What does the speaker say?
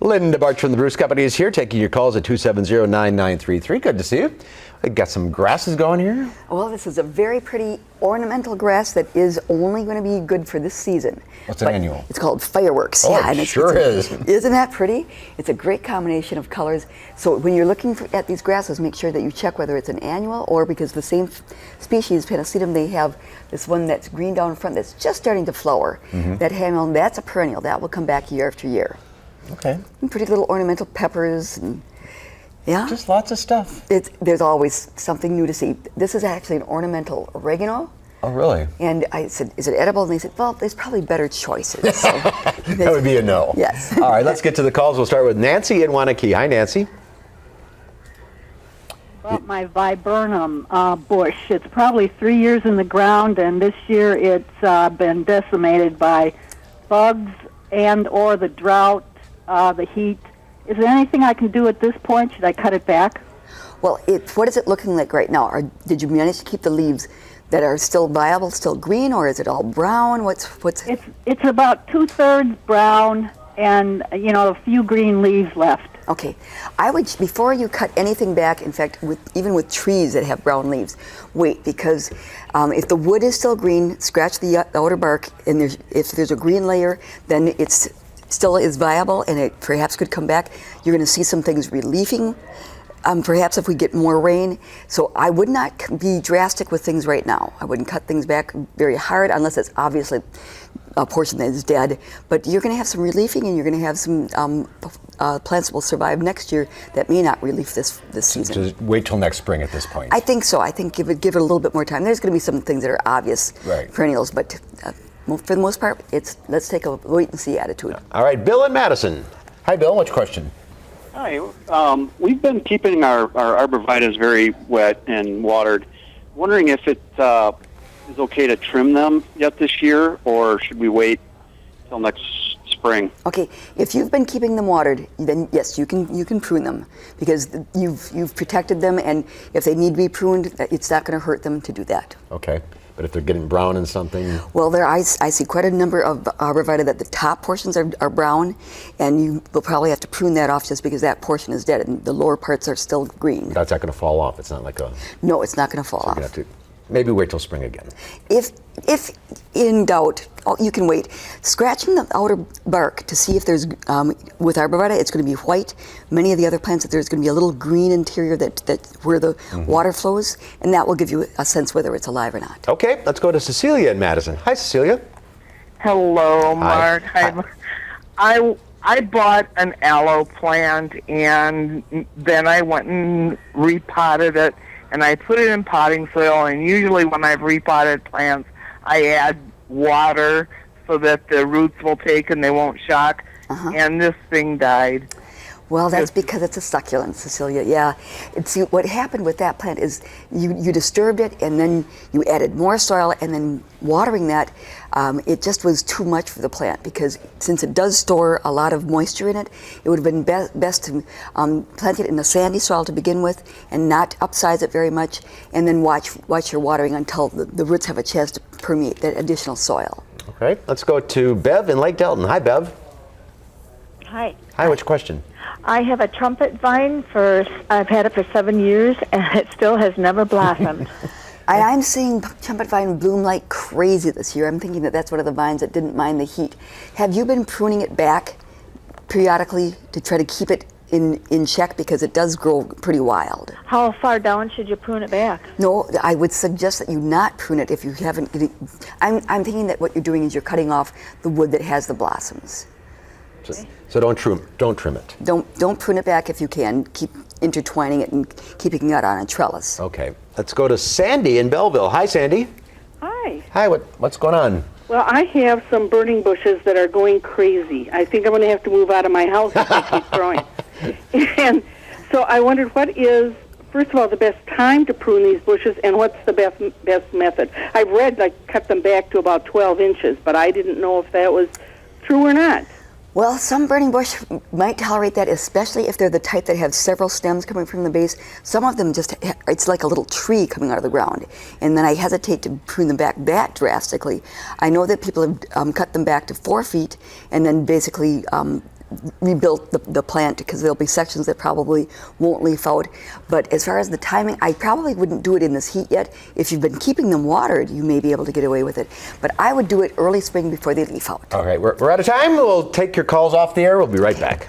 Linda Barcz from the Barcz Company is here, taking your calls at 270-9933. Good to see you. We got some grasses going here. Well, this is a very pretty ornamental grass that is only going to be good for this season. What's an annual? It's called Fireworks. Oh, yeah, it and sure is. Isn't that pretty? It's a great combination of colors. So when you're looking at these grasses, make sure that you check whether it's an annual or, because the same species, Panacetum, they have this one that's green down front that's just starting to flower. That annual, that's a perennial. That will come back year after year. Okay. And pretty little ornamental peppers and yeah. Just lots of stuff. There's always something new to see. This is actually an ornamental oregano. Oh, really? And I said, is it edible? And they said, well, there's probably better choices. So that would be a no. Yes. All right, let's get to the calls. We'll start with Nancy in Wanakee. Hi, Nancy. Well, my viburnum bush, it's probably 3 years in the ground, and this year it's been decimated by bugs and or the drought, the heat. Is there anything I can do at this point? Should I cut it back? Well, what is it looking like right now? Did you manage to keep the leaves that are still viable, still green, or is it all brown? What's? It's about 2/3 brown, and a few green leaves left. Okay, I would, before you cut anything back, in fact, even with trees that have brown leaves, wait, because if the wood is still green, scratch the outer bark, and if there's a green layer, then it's still is viable and it perhaps could come back. You're going to see some things relieving, perhaps if we get more rain. So I would not be drastic with things right now. I wouldn't cut things back very hard unless it's obviously a portion that is dead. But you're going to have some relieving, and you're going to have some plants that will survive next year that may not relieve this season. Just wait till next spring at this point. I think so. I think give it a little bit more time. There's going to be some things that are obvious perennials, but for the most part, let's take a wait and see attitude. All right, Bill in Madison. Hi, Bill. What's your question? Hi. We've been keeping our arborvitaes very wet and watered. Wondering if it is okay to trim them yet this year, or should we wait till next spring? Okay, if you've been keeping them watered, then yes, you can prune them, because you've protected them, and if they need to be pruned, it's not going to hurt them to do that. Okay. But if they're getting brown in something? Well, I see quite a number of arborvitae that the top portions are brown, and you will probably have to prune that off just because that portion is dead and the lower parts are still green. That's not going to fall off. It's not like a... No, it's not going to fall off. You have to maybe wait till spring again. If in doubt, you can wait. Scratching the outer bark to see if there's, with arborvitae, it's going to be white. Many of the other plants, there's going to be a little green interior that where the water flows, and that will give you a sense whether it's alive or not. Okay, let's go to Cecilia in Madison. Hi, Cecilia. Hello, Mark. Hi. I bought an aloe plant, and then I went and repotted it, and I put it in potting soil, and usually when I've repotted plants, I add water so that the roots will take and they won't shock, and this thing died. Well, that's because it's a succulent, Cecilia. Yeah. See, what happened with that plant is you disturbed it, and then you added more soil, and then watering that, it just was too much for the plant, because since it does store a lot of moisture in it, it would have been best to plant it in a sandy soil to begin with and not upsize it very much, and then watch your watering until the roots have a chance to permeate that additional soil. Okay, let's go to Bev in Lake Delton. Hi, Bev. Hi. Hi, what's your question? I have a trumpet vine I've had it for 7 years, and it still has never blossomed. I'm seeing trumpet vine bloom like crazy this year. I'm thinking that's one of the vines that didn't mind the heat. Have you been pruning it back periodically to try to keep it in check, because it does grow pretty wild? How far down should you prune it back? No, I would suggest that you not prune it if you haven't. I'm thinking that what you're doing is you're cutting off the wood that has the blossoms. So don't trim it. Don't prune it back if you can. Keep intertwining it and keeping it on a trellis. Okay. Let's go to Sandy in Belleville. Hi, Sandy. Hi. Hi. What's going on? Well, I have some burning bushes that are going crazy. I think I'm going to have to move out of my house if they keep growing. And so I wondered, what is, first of all, the best time to prune these bushes, and what's the best method? I've read cut them back to about 12 inches, but I didn't know if that was true or not. Well, some burning bush might tolerate that, especially if they're the type that have several stems coming from the base. Some of them it's like a little tree coming out of the ground. And then I hesitate to prune them back that drastically. I know that people have cut them back to 4 feet and then basically rebuilt the plant, because there'll be sections that probably won't leaf out. But as far as the timing, I probably wouldn't do it in this heat yet. If you've been keeping them watered, you may be able to get away with it. But I would do it early spring before they leaf out. All right, we're out of time. We'll take your calls off the air. We'll be right back.